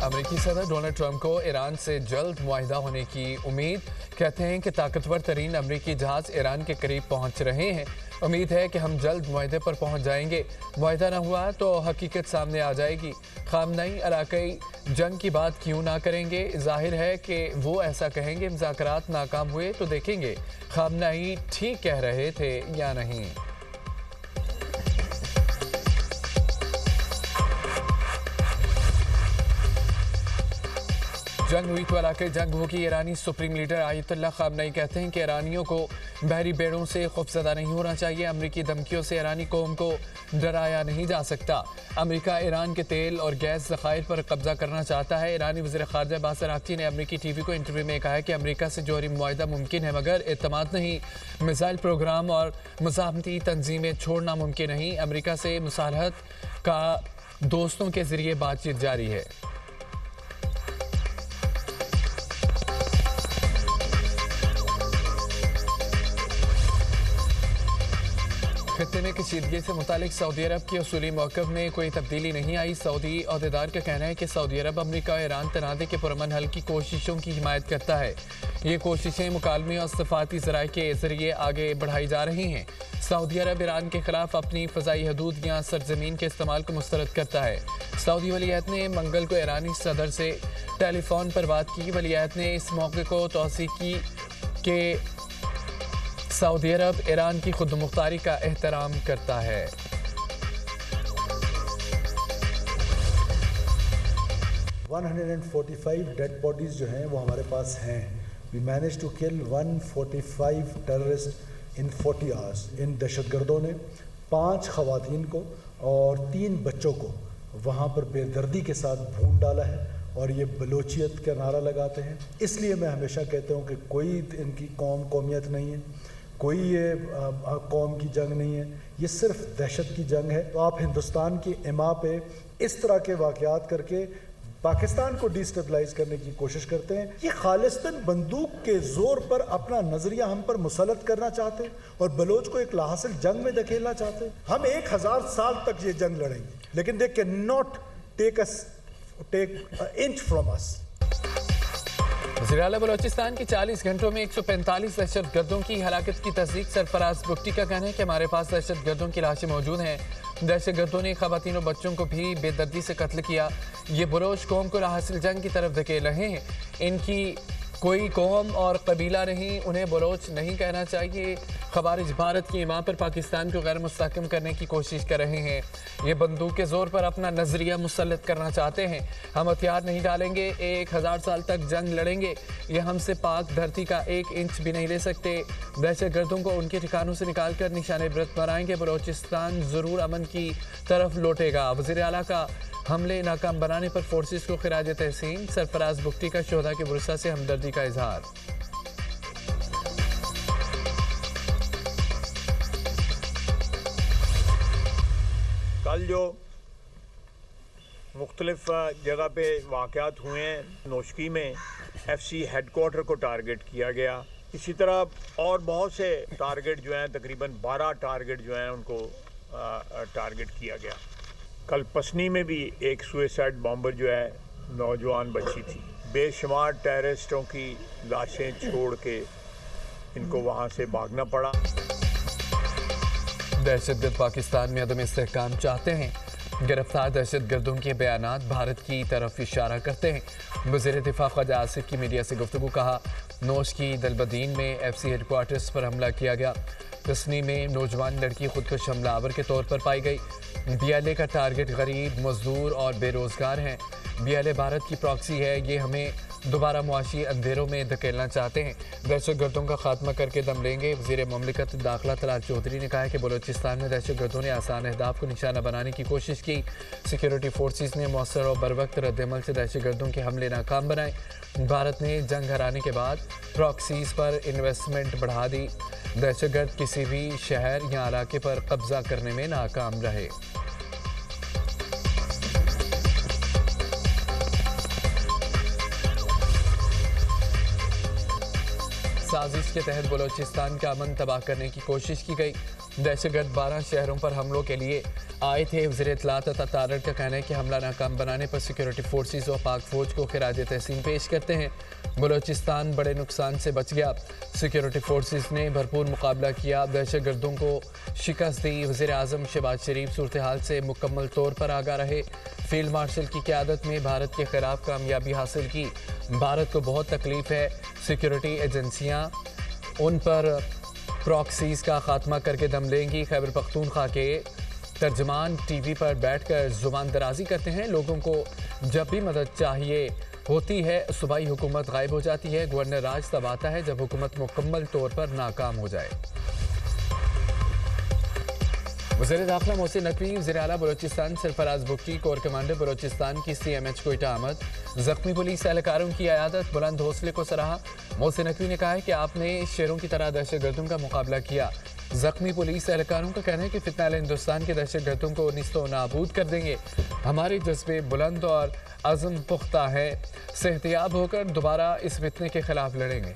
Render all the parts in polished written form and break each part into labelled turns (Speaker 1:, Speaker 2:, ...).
Speaker 1: अमेरिकी सदर Donald Trump को ईरान से जल्द मुआहिदा होने की उम्मीद। कहते हैं कि ताकतवर तरीन अमेरिकी जहाज ईरान के करीब पहुंच रहे हैं। उम्मीद है कि हम जल्द मुआहिदे पर पहुंच जाएंगे। मुआहिदा न हुआ तो हकीकत सामने आ जाएगी। खामनई इलाकाई जंग की बात क्यों ना करेंगे? जाहिर है कि वो ऐसा कहेंगे। मुज़ाकरात नाकाम हुए तो देखेंगे खामनई ठीक कह रहे थे या नहीं। जंग हुई तो इलाके जंग होगी। ईरानी सुप्रीम लीडर आयतुल्लाह खामनई कहते हैं कि ईरानियों को बहरी बेड़ों से खौफजदा नहीं होना चाहिए। अमरीकी धमकियों से ईरानी कौम को डराया नहीं जा सकता। अमेरिका ईरान के तेल और गैस ज़खायर पर कब्जा करना चाहता है। ईरानी वज़ीर ख़ारजा अब्बास अराग़ची ने अमरीकी टीवी को इंटरव्यू में कहा कि अमरीका से जौहरी मुआहिदा मुमकिन है मगर एतमाद नहीं। मिसाइल प्रोग्राम और मुज़ाहमती तंजीमें छोड़ना मुमकिन नहीं। अमरीका से मुसालहत का दोस्तों के ज़रिए बातचीत जारी है। खत्ते में कशीदगी से मुतालिक सऊदी अरब के उसूली मौक़िफ़ में कोई तब्दीली नहीं आई। सऊदी अहदेदार का कहना है कि सऊदी अरब अमरीका और ईरान तनाज़े के पुरअमन हल की कोशिशों की हिमायत करता है। ये कोशिशें मुकालमे और सफ़ारती ज़राए के ज़रिए आगे बढ़ाई जा रही हैं। सऊदी अरब ईरान के खिलाफ अपनी फ़ज़ाई हदूद या सरजमीन के इस्तेमाल को मुस्तरद करता है। सऊदी वलीअहद ने मंगल को ईरानी सदर से टेलीफोन पर बात की। वलीअहद ने इस मौके को तौसीक़ की कि सऊदी अरब ईरान की खुदमुख्तारी का एहतराम करता है।
Speaker 2: डेड बॉडीज जो हैं वो हमारे पास हैं। We manage to kill 145 terrorist in 40 hours. इन दहशतगर्दों ने 5 ख़वातीन को और 3 बच्चों को वहाँ पर बेदर्दी के साथ भून डाला है और ये बलोचियत का नारा लगाते हैं। इसलिए मैं हमेशा कहता हूँ कि कोई इनकी कौमियत नहीं है, कोई ये कौम की जंग नहीं है, ये सिर्फ दहशत की जंग है। तो आप हिंदुस्तान की इमा पे इस तरह के वाक़यात करके पाकिस्तान को डिस्टेबलाइज करने की कोशिश करते हैं। ये खालिस्तान बंदूक के जोर पर अपना नजरिया हम पर मुसलत करना चाहते हैं और बलोच को एक लाहासिल जंग में धकेलना चाहते हैं। हम 1000 साल तक ये जंग लड़ेंगे, लेकिन they can not take inch from us.
Speaker 1: वज़ीर आला बलोचिस्तान की 40 घंटों में 145 दहशतगर्दों की हलाकत की तस्दीक। सरफराज बुख्ती का कहना है कि हमारे पास दहशतगर्दों की लाशें मौजूद हैं। दहशतगर्दों ने ख़वातीन और बच्चों को भी बेदर्दी से कत्ल किया। ये बलोच कौम को लाहासिल जंग की तरफ धकेल रहे हैं। इनकी कोई कौम और कबीला नहीं, उन्हें बलोच नहीं कहना चाहिए। ख़वारिज भारत की इमा पर पाकिस्तान को गैर मुस्तहकम करने की कोशिश कर रहे हैं। ये बंदूक के ज़ोर पर अपना नज़रिया मुसल्लत करना चाहते हैं। हम हथियार नहीं डालेंगे, 1000 साल तक जंग लड़ेंगे। ये हमसे पाक धरती का 1 इंच भी नहीं ले सकते। दहशतगर्दों को उनके ठिकानों से निकाल कर निशाने इबरत बनाएंगे। बलोचिस्तान ज़रूर अमन की तरफ लौटेगा। वज़ीर आला का हमले नाकाम बनाने पर फोर्सेस को खिराज तहसीन। सरफराज बुख्ती का शोहदा के वरसा से हमदर्दी का इजहार।
Speaker 3: कल जो मुख्तलिफ जगह पे वाक़यात हुए हैं, नोशकी में FC हेडक्वार्टर को टारगेट किया गया। इसी तरह और बहुत से टारगेट जो हैं, तकरीबन 12 टारगेट जो हैं उनको टारगेट किया गया। कल पसनी में भी एक सुसाइड बॉम्बर जो है नौजवान बच्ची थी। बेशुमार टेररिस्टों की लाशें छोड़ के इनको वहाँ से भागना पड़ा।
Speaker 1: दहशतगर्द पाकिस्तान में अदम इस्तेहकाम चाहते हैं। गिरफ्तार दहशतगर्दों के बयानात भारत की तरफ इशारा करते हैं। वज़ीर दिफा ख्वाजा आसिफ की मीडिया से गुफ्तगू। कहा, नोश की दलबदीन में FC हेडक्वार्टर्स पर हमला किया गया। तस्नी में नौजवान लड़की खुदकुश हमलावर के तौर पर पाई गई। BLA का टारगेट गरीब, मजदूर और बेरोज़गार हैं। BLA भारत की प्रॉक्सी है। ये हमें दोबारा मुआशी अंधेरों में धकेलना चाहते हैं। दहशतगर्दों का खात्मा करके दम लेंगे। वज़ीर ममलिकत दाखिला तलाल चौधरी ने कहा है कि बलोचिस्तान में दहशतगर्दों ने आसान अहदाफ को निशाना बनाने की कोशिश की। सिक्योरिटी फोर्सेस ने मौसर और बरवक्त रद्दमल से दहशतगर्दों के हमले नाकाम बनाए। भारत ने जंग हराने के बाद प्रॉक्सीज पर इन्वेस्टमेंट बढ़ा दी। दहशतगर्द किसी भी शहर या इलाके पर कब्जा करने में नाकाम रहे। साजिश के तहत बलोचिस्तान का अमन तबाह करने की कोशिश की गई। दहशतगर्द 12 शहरों पर हमलों के लिए आए थे। वज़ीर इत्तलात तथा तारड़ का कहना है कि हमला नाकाम बनाने पर सिक्योरिटी फोर्सेस और पाक फौज को खिराज तहसीन पेश करते हैं। बलोचिस्तान बड़े नुकसान से बच गया। सिक्योरिटी फोर्सेस ने भरपूर मुकाबला किया, दहशतगर्दों को शिकस्त दी। वज़ीर आज़म शहबाज शरीफ सूरत हाल से मुकम्मल तौर पर आगाह रहे। फील्ड मार्शल की क़यादत में भारत के खिलाफ कामयाबी हासिल की। भारत को बहुत तकलीफ है। सिक्योरिटी एजेंसियाँ उन पर प्रॉक्सीज का खात्मा करके दम लेंगी। खैबर पख्तूनख्वा के तर्जमान टीवी पर बैठकर जुबान दराजी करते हैं। लोगों को जब भी मदद चाहिए होती है सूबाई हुकूमत गायब हो जाती है। गवर्नर राज तब आता है जब हुकूमत मुकम्मल तौर पर नाकाम हो जाए। वज़ीर दाखिला मोहसिन नकवी, वज़ीर आला बलोचिस्तान सरफराज बुगटी, कोर कमांडर बलोचिस्तान की CMH कोयटा आमद। जख्मी पुलिस एहलकारों की अयादत, बुलंद हौसले को सराहा। मोहसिन नकवी ने कहा है कि आपने शेरों की तरह दहशतगर्दों का मुकाबला किया। जख्मी पुलिस एहलकारों का कहना है कि फितना हिंदुस्तान के दहशतगर्दों को निस्तो नाबूद कर देंगे। हमारे जज्बे बुलंद और अज़म पुख्ता है। सेहतियाब होकर दोबारा इस फितने के खिलाफ लड़ेंगे।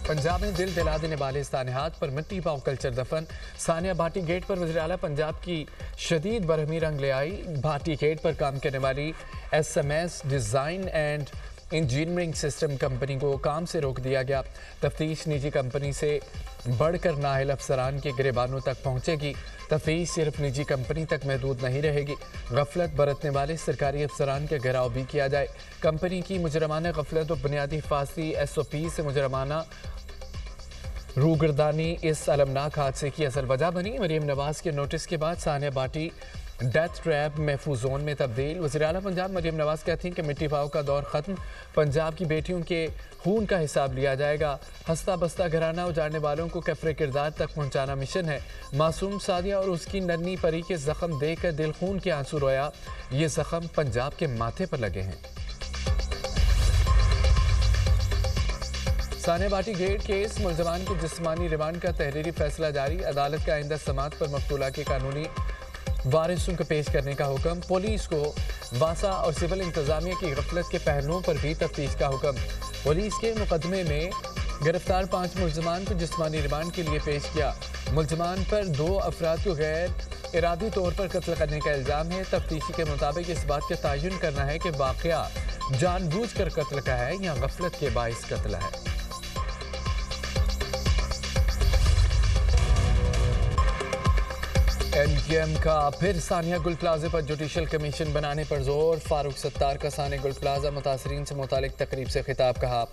Speaker 1: पंजाब में दिल दिला देने वाले सानिहात पर मिट्टी पाव कल्चर दफन। सानिया भाटी गेट पर वज़ीर आला पंजाब की शदीद बरहमी रंग ले आई। भाटी गेट पर काम करने वाली SMS design and engineering system company को काम से रोक दिया गया। तफ्तीश निजी कंपनी से बढ़कर नाहिल अफसरान के गिरेबानों तक पहुंचेगी। तफ्तीश सिर्फ निजी कंपनी तक महदूद नहीं रहेगी। गफलत बरतने वाले सरकारी अफसरान के घेराव भी किया जाए। कंपनी की मुजरमाना गफलत और बुनियादी हिफाजती SOP से मुजरमाना रूगर्दानी इस अलमनाक हादसे की असल वजह बनी। मरीम नवाज के नोटिस के बाद सानिया भाटी डेथ ट्रैप महफूज जोन में तब्दील। वज़ीर आला पंजाब मरीम नवाज कहती हैं कि मिट्टी पाव का दौर ख़त्म। पंजाब की बेटियों के खून का हिसाब लिया जाएगा। हंसता बस्ता घराना उजाड़ने वालों को कफरे किरदार तक पहुंचाना मिशन है। मासूम सादिया और उसकी नन्ही परी के जख्म देखकर दिल खून के आंसू रोया। ये जख्म पंजाब के माथे पर लगे हैं। सानिया भाटी गेट केस, मुलजमान के जिस्मानी रिमांड का तहरीरी फैसला जारी। अदालत का आइंदा समाअत पर मकतूला के कानूनी वारिसों को पेश करने का हुक्म। पुलिस को वासा और सिविल इंतजामिया की गफलत के पहलुओं पर भी तफ्तीश का हुक्म। पुलिस के मुकदमे में गिरफ्तार 5 मुलजमान को जिस्मानी रिमांड के लिए पेश किया। मुलजमान पर 2 अफराद को गैर इरादी तौर पर कत्ल करने का इल्ज़ाम है। तफ्तीशी के मुताबिक इस बात का तयन करना है कि वाक़या जानबूझकर कत्ल का है या गफलत के बाइस कत्ल है। NGM का फिर सानिया गुल प्लाजा पर जुडिशल कमीशन बनाने पर जोर। फारूक सत्तार का सानिया गुल प्लाजा मुतासरीन से मुतालिक तकरीब से खिताब। कहा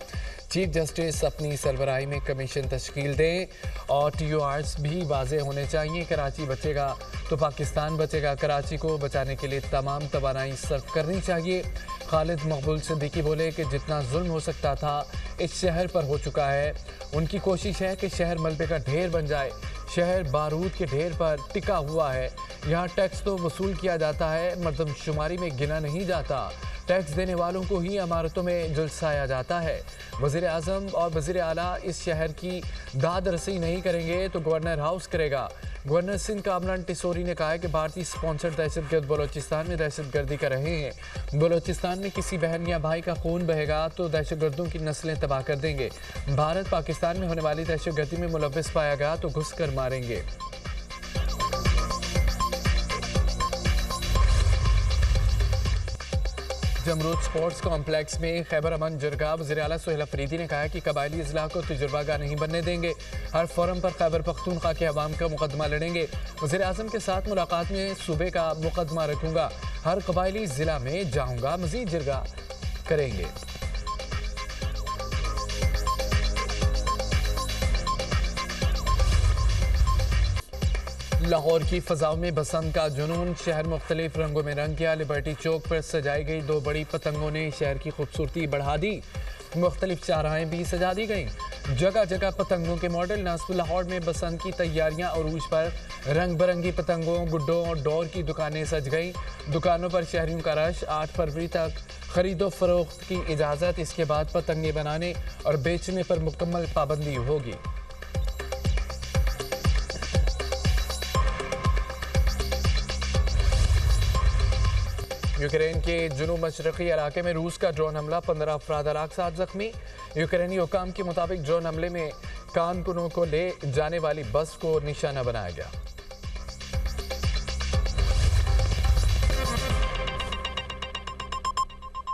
Speaker 1: चीफ जस्टिस अपनी सरबराही में कमीशन तश्कील दें और TORs भी वाज़ेह होने चाहिए। कराची बचेगा तो पाकिस्तान बचेगा। कराची को बचाने के लिए तमाम तवानाई सर्फ करनी चाहिए। खालिद मकबूल सिद्दीकी बोले कि जितना जुल्म हो सकता था इस शहर पर हो चुका है। उनकी कोशिश है कि शहर मलबे का ढेर बन जाए। शहर बारूद के ढेर पर टिका हुआ है। यहाँ टैक्स तो वसूल किया जाता है, मर्दमशुमारी में गिना नहीं जाता। टैक्स देने वालों को ही इमारतों में जुलसाया जाता है। वज़ीर आज़म और वज़ीर आला इस शहर की दाद रसी नहीं करेंगे तो गवर्नर हाउस करेगा। गवर्नर सिंध कामरान टिसोरी ने कहा है कि भारतीय स्पॉन्सर्ड दहशतगर्द बलोचिस्तान में दहशतगर्दी कर रहे हैं। बलोचिस्तान में किसी बहन या भाई का खून बहेगा तो दहशतगर्दों की नस्लें तबाह कर देंगे। भारत पाकिस्तान में होने वाली दहशतगर्दी में मुलव्विस पाया गया तो घुस कर मारेंगे। जमरूद स्पोर्ट्स कॉम्प्लेक्स में खैबर अमन जरगा वज़ीर आला सुहेल अफरीदी ने कहा है कि कबायली अजला को तजुर्बागार नहीं बनने देंगे। हर फोरम पर खैबर पख्तूनख्वा के अवाम का मुकदमा लड़ेंगे। वज़ीर आज़म के साथ मुलाकात में सूबे का मुकदमा रखूंगा। हर कबायली ज़िला में जाऊंगा। मज़ीद जरगा करेंगे। लाहौर की फ़ज़ाओं में बसंत का जुनून। शहर मुख्तलिफ रंगों में रंग गया। लिबर्टी चौक पर सजाई गई 2 बड़ी पतंगों ने शहर की खूबसूरती बढ़ा दी। मुख्तलिफ चाराहें भी सजा दी गईं। जगह जगह पतंगों के मॉडल। नासिब लाहौर में बसंत की तैयारियां अरूज पर। रंग बिरंगी पतंगों, गुड्डों और डोर की दुकानें सज गईं। दुकानों पर शहरियों का रश। 8 फरवरी तक खरीदो फरोख्त की इजाज़त। इसके बाद पतंगे बनाने और बेचने पर मुकम्मल पाबंदी होगी। यूक्रेन के जुनूब मशरक़ी इलाके में रूस का ड्रोन हमला, 15 अफराद हलाक, 7 जख्मी। यूक्रेनी हुकाम के मुताबिक ड्रोन हमले में कारकुनों को ले जाने वाली बस को निशाना बनाया गया।